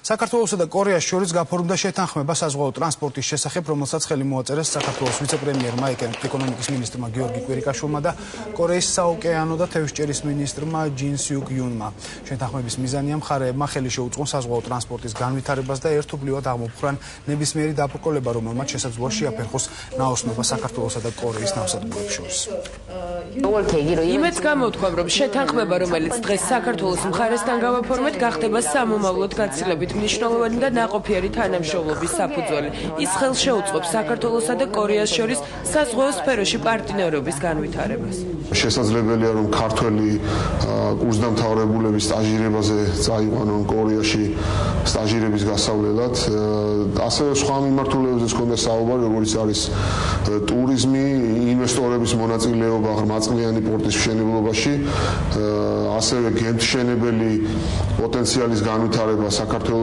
საქართველოსა და კორეას შორის გაფორმდა შეთანხმება საზღვაო ტრანსპორტის შესახებ, რომელსაც ხელი მოაწერეს საქართველოს ვიცე-პრემიერმა ეკონომიკის მინისტრმა გიორგი კვირიკაშვილმა და კორეის საოკეანო და თევზჭერის მინისტრმა ჯინ სიუკ იუნმა. შეთანხმების მიზანია მხარეებმა ხელი შეუწყონ საზღვაო ტრანსპორტის განვითარებას და ერთობლივად აღმოფხვრან ნებისმიერი დაბრკოლება, რომელმაც შესაძლოა შეაფერხოს ნაოსნობა საქართველოსა და კორეის ნავსადგურებს შორის. იმედს გამოთქვამ, რომ შეთანხმება, რომელიც დღეს საქართველოს მხარესთან გავაფორმეთ, გახდება სამომავლოდ გაცილებით მნიშვნელოვანი და ნაყოფიერი თანამშრომლობის საფუძველი. ის ხელს შეუწყობს საქართველოსა და კორეას შორის საზღვაო სფეროში პარტნიორობის განვითარებას. შესაძლებელია, რომ ქართველი კურსდამთავრებულები სტაჟირებაზე წაიყვანონ კორეაში სტაჟირების გასავლელად. ასევე სხვა მიმართულებებზეც ჰქონდა საუბარი, როგორც არის ტურიზმი, ინვესტორების მონაწილეობა ღრმაწყლიანი პორტის მშენებლობაში, ასევე გემთმშენებელი პოტენციალის განვითარება საქართველოს